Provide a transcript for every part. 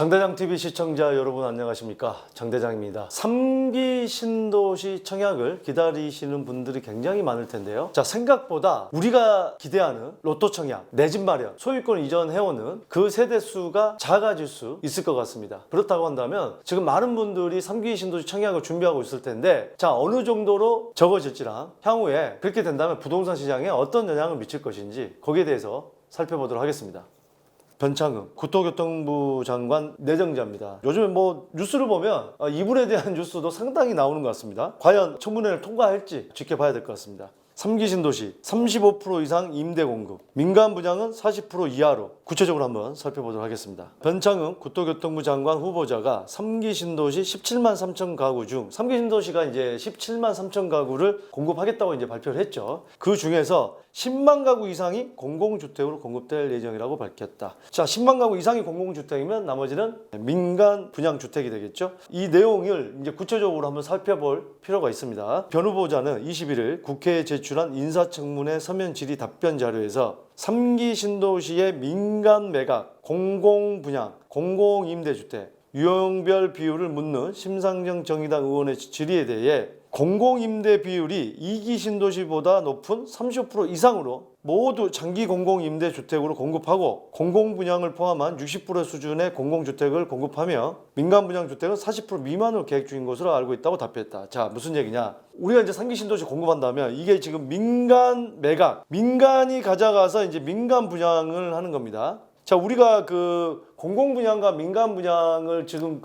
장대장TV 시청자 여러분 안녕하십니까? 장대장입니다. 3기 신도시 청약을 기다리시는 분들이 굉장히 많을 텐데요. 자, 생각보다 우리가 기대하는 로또 청약, 내 집 마련, 소유권 이전해오는 그 세대수가 작아질 수 있을 것 같습니다. 그렇다고 한다면 지금 많은 분들이 3기 신도시 청약을 준비하고 있을 텐데, 자, 어느 정도로 적어질지랑 향후에 그렇게 된다면 부동산 시장에 어떤 영향을 미칠 것인지 거기에 대해서 살펴보도록 하겠습니다. 변창흠 국토교통부 장관 내정자입니다. 요즘에 뭐 뉴스를 보면 이분에 대한 뉴스도 상당히 나오는 것 같습니다. 과연 청문회를 통과할지 지켜봐야 될 것 같습니다. 3기 신도시 35% 이상 임대 공급, 민간 분양은 40% 이하로 구체적으로 한번 살펴보도록 하겠습니다. 변창흠 국토교통부 장관 후보자가 3기 신도시 17만 3천 가구 중 3기 신도시가 이제 17만 3천 가구를 공급하겠다고 이제 발표를 했죠. 그 중에서 10만 가구 이상이 공공주택으로 공급될 예정이라고 밝혔다. 자, 10만 가구 이상이 공공주택이면 나머지는 민간 분양주택이 되겠죠. 이 내용을 이제 구체적으로 한번 살펴볼 필요가 있습니다. 변 후보자는 21일 국회에 제출한 인사청문회 서면 질의 답변 자료에서 3기 신도시의 민간 매각, 공공분양, 공공임대주택, 유형별 비율을 묻는 심상정 정의당 의원의 질의에 대해 공공임대 비율이 2기 신도시보다 높은 30% 이상으로 모두 장기 공공임대주택으로 공급하고 공공분양을 포함한 60% 수준의 공공주택을 공급하며 민간분양주택은 40% 미만으로 계획 중인 것으로 알고 있다고 답했다. 자, 무슨 얘기냐? 우리가 이제 3기 신도시 공급한다면 이게 지금 민간 매각, 민간이 가져가서 이제 민간 분양을 하는 겁니다. 자, 우리가 그 공공분양과 민간분양을 지금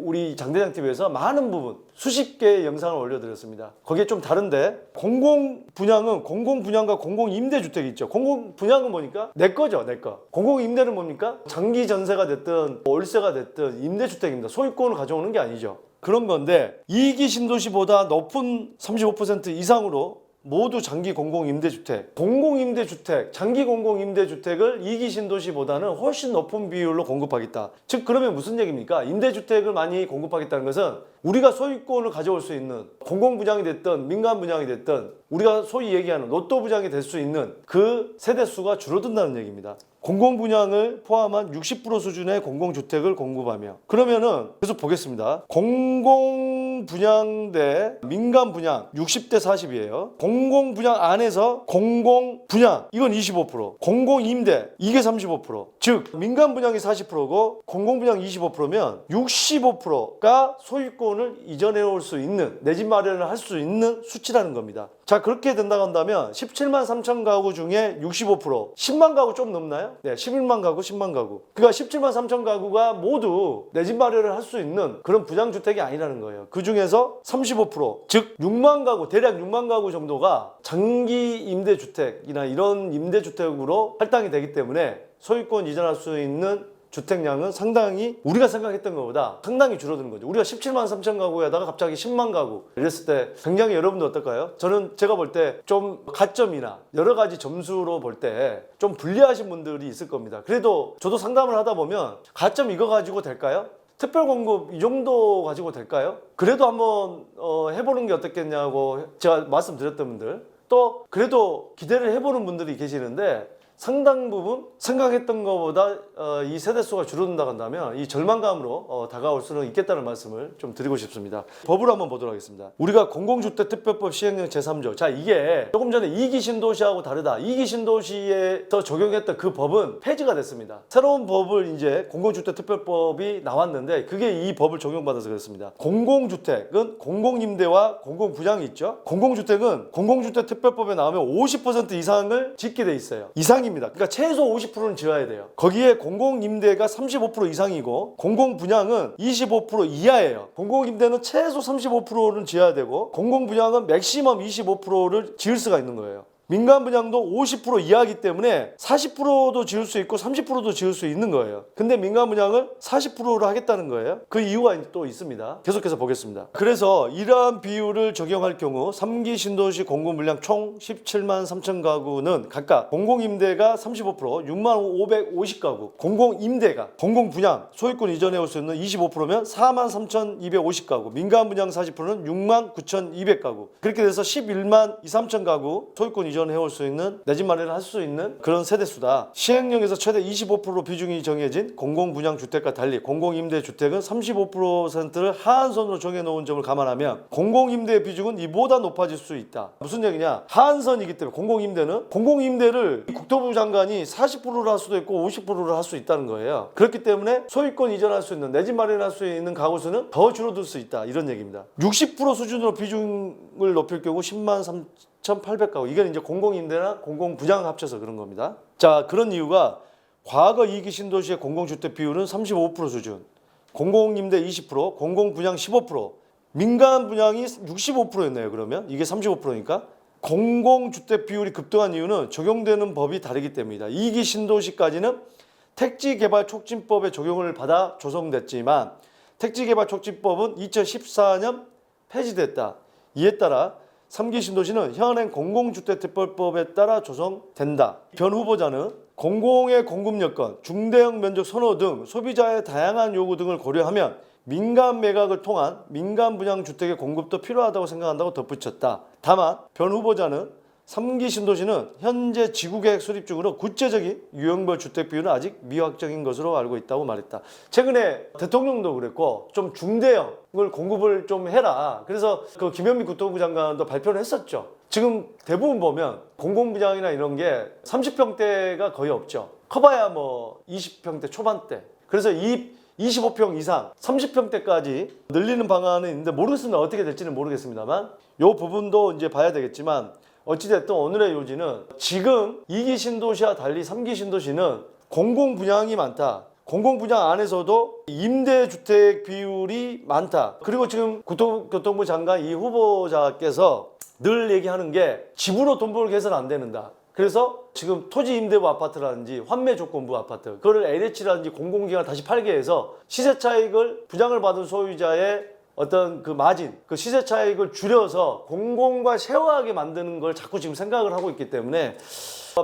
우리 장대장TV에서 많은 부분 수십 개의 영상을 올려드렸습니다. 거기에 좀 다른데, 공공분양은 공공분양과 공공임대주택이 있죠. 공공분양은 뭐니까? 내 거죠, 내 거. 공공임대는 뭡니까? 장기 전세가 됐든 월세가 됐든 임대주택입니다. 소유권을 가져오는 게 아니죠. 그런 건데 2기 신도시보다 높은 35% 이상으로 모두 장기 공공임대주택, 장기 공공임대주택을 2기 신도시보다는 훨씬 높은 비율로 공급하겠다. 즉, 그러면 무슨 얘기입니까? 임대주택을 많이 공급하겠다는 것은 우리가 소유권을 가져올 수 있는, 공공분양이 됐든 민간분양이 됐든 우리가 소위 얘기하는 로또분양이 될 수 있는 그 세대수가 줄어든다는 얘기입니다. 공공분양을 포함한 60% 수준의 공공주택을 공급하며, 그러면은 계속 보겠습니다. 공공분양 대 민간분양 60대 40이에요. 공공분양 안에서 공공분양 이건 25%, 공공임대 이게 35%, 즉 민간분양이 40%고 공공분양 25%면 65%가 소유권을 이전해 올 수 있는, 내 집 마련을 할 수 있는 수치라는 겁니다. 자, 그렇게 된다고 한다면 17만 3천 가구 중에 65%, 10만 가구 좀 넘나요? 네, 11만 가구, 10만 가구. 그러니까 17만 3천 가구가 모두 내 집 마련을 할 수 있는 그런 분양주택이 아니라는 거예요. 그 중에서 35%, 즉 6만 가구, 대략 6만 가구 정도가 장기 임대주택이나 이런 임대주택으로 할당이 되기 때문에 소유권 이전할 수 있는 주택량은 상당히 우리가 생각했던 것보다 상당히 줄어드는 거죠. 우리가 17만 3천 가구에다가 갑자기 10만 가구 이랬을 때 굉장히 여러분들 어떨까요? 제가 볼 때 좀 가점이나 여러 가지 점수로 볼 때 좀 불리하신 분들이 있을 겁니다. 그래도 저도 상담을 하다 보면 가점 이거 가지고 될까요? 특별공급 이 정도 가지고 될까요? 그래도 한번 해보는 게 어떻겠냐고 제가 말씀드렸던 분들, 또 그래도 기대를 해보는 분들이 계시는데 상당 부분 생각했던 것보다 이 세대수가 줄어든다고 한다면 이 절망감으로 다가올 수는 있겠다는 말씀을 좀 드리고 싶습니다. 법을 한번 보도록 하겠습니다. 우리가 공공주택특별법 시행령 제3조, 자, 이게 조금 전에 2기 신도시하고 다르다. 2기 신도시에서 적용했던 그 법은 폐지가 됐습니다. 새로운 법을 이제 공공주택특별법이 나왔는데 그게 이 법을 적용받아서 그렇습니다. 공공주택은 공공임대와 공공분양이 있죠. 공공주택은 공공주택특별법에 나오면 50% 이상을 짓게 돼 있어요. 이상입니다. 그러니까 최소 50%는 지어야 돼요. 거기에 공공임대가 35% 이상이고 공공분양은 25% 이하예요. 공공임대는 최소 35%는 지어야 되고 공공분양은 맥시멈 25%를 지을 수가 있는 거예요. 민간분양도 50% 이하이기 때문에 40%도 지을 수 있고 30%도 지을 수 있는 거예요. 근데 민간분양을 40%로 하겠다는 거예요. 그 이유가 또 있습니다. 계속해서 보겠습니다. 그래서 이러한 비율을 적용할 경우 3기 신도시 공공분양 총 17만 3천 가구는 각각 공공임대가 35%, 6만 550가구, 공공임대가 공공분양, 소유권 이전해 올 수 있는 25%면 4만 3,250가구, 민간분양 40%는 6만 9,200가구, 그렇게 돼서 11만 2, 3천 가구 소유권 이전해올 수 있는 내 집 마련을 할 수 있는 그런 세대수다. 시행령에서 최대 25% 비중이 정해진 공공분양주택과 달리 공공임대주택은 35%를 하한선으로 정해놓은 점을 감안하면 공공임대의 비중은 이보다 높아질 수 있다. 무슨 얘기냐? 하한선이기 때문에 공공임대를 국토부 장관이 40%를 할 수도 있고 50%를 할 수 있다는 거예요. 그렇기 때문에 소유권 이전할 수 있는 내 집 마련할 수 있는 가구 수는 더 줄어들 수 있다. 이런 얘기입니다. 60% 수준으로 비중을 높일 경우 10만 3,800가구. 이건 이제 공공임대나 공공분양 합쳐서 그런 겁니다. 자, 그런 이유가 과거 2기 신도시의 공공주택 비율은 35% 수준, 공공임대 20%, 공공분양 15%, 민간 분양이 65%였네요. 그러면 이게 35%니까 공공주택 비율이 급등한 이유는 적용되는 법이 다르기 때문이다. 2기 신도시까지는 택지개발촉진법의 적용을 받아 조성됐지만 택지개발촉진법은 2014년 폐지됐다. 이에 따라 3기 신도시는 현행 공공주택특별법에 따라 조성된다. 변 후보자는 공공의 공급 여건, 중대형 면적 선호 등 소비자의 다양한 요구 등을 고려하면 민간 매각을 통한 민간 분양 주택의 공급도 필요하다고 생각한다고 덧붙였다. 다만 변 후보자는 3기 신도시는 현재 지구계획 수립 중으로 구체적인 유형별 주택 비율은 아직 미확정인 것으로 알고 있다고 말했다. 최근에 대통령도 그랬고 좀 중대형을 공급을 좀 해라. 그래서 그 김현미 국토부 장관도 발표를 했었죠. 지금 대부분 보면 공공분양이나 이런 게 30평대가 거의 없죠. 커봐야 뭐 20평대 초반대. 그래서 25평 이상 30평대까지 늘리는 방안은 있는데 모르겠습니다. 어떻게 될지는 모르겠습니다만 이 부분도 이제 봐야 되겠지만 어찌됐든 오늘의 요지는 지금 2기 신도시와 달리 3기 신도시는 공공분양이 많다. 공공분양 안에서도 임대주택 비율이 많다. 그리고 지금 국토교통부 장관 이 후보자께서 늘 얘기하는 게 집으로 돈 벌게 해서는 안 된다. 그래서 지금 토지임대부 아파트라든지 환매조건부 아파트 그거를 LH라든지 공공기관을 다시 팔게 해서 시세 차익을 분양을 받은 소유자의 어떤 그 마진, 그 시세 차익을 줄여서 공공과 쉐어하게 만드는 걸 자꾸 지금 생각을 하고 있기 때문에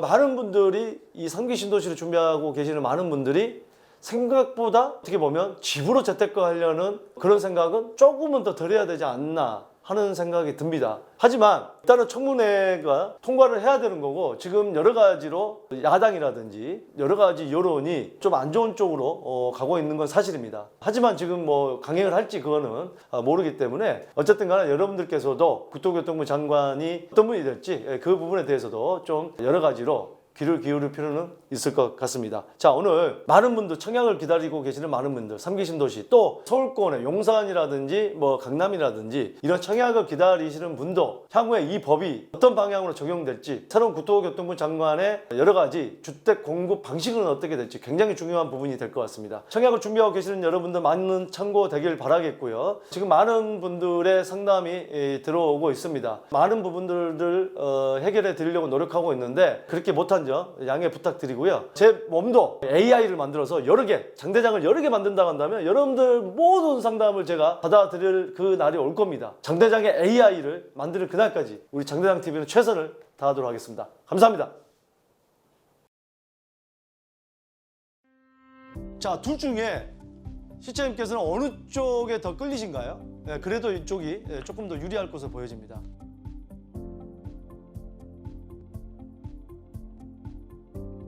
많은 분들이 이 3기 신도시를 준비하고 계시는 많은 분들이 생각보다 어떻게 보면 집으로 재테크 하려는 그런 생각은 조금은 더 덜 해야 되지 않나 하는 생각이 듭니다. 하지만 일단은 청문회가 통과를 해야 되는 거고 지금 여러 가지로 야당이라든지 여러 가지 여론이 좀 안 좋은 쪽으로 가고 있는 건 사실입니다. 하지만 지금 뭐 강행을 할지 그거는 모르기 때문에 어쨌든 간에 여러분들께서도 국토교통부 장관이 어떤 분이 될지 그 부분에 대해서도 좀 여러 가지로 귀를 기울일 필요는 있을 것 같습니다. 자, 오늘 많은 분들 청약을 기다리고 계시는 많은 분들 3기 신도시 또 서울권의 용산이라든지 뭐 강남이라든지 이런 청약을 기다리시는 분도 향후에 이 법이 어떤 방향으로 적용될지 새로운 국토교통부 장관의 여러 가지 주택 공급 방식은 어떻게 될지 굉장히 중요한 부분이 될 것 같습니다. 청약을 준비하고 계시는 여러분들 많은 참고 되길 바라겠고요. 지금 많은 분들의 상담이 들어오고 있습니다. 많은 부분들을 해결해 드리려고 노력하고 있는데 그렇게 못한 점 양해 부탁드리고요. 제 몸도 AI를 만들어서 여러 개, 장대장을 여러 개 만든다고 한다면 여러분들 모든 상담을 제가 받아들일 그 날이 올 겁니다. 장대장의 AI를 만드는 그날까지 우리 장대장 TV는 최선을 다하도록 하겠습니다. 감사합니다. 자, 둘 중에 시청자님께서는 어느 쪽에 더 끌리신가요? 그래도 이쪽이 조금 더 유리할 것으로 보여집니다.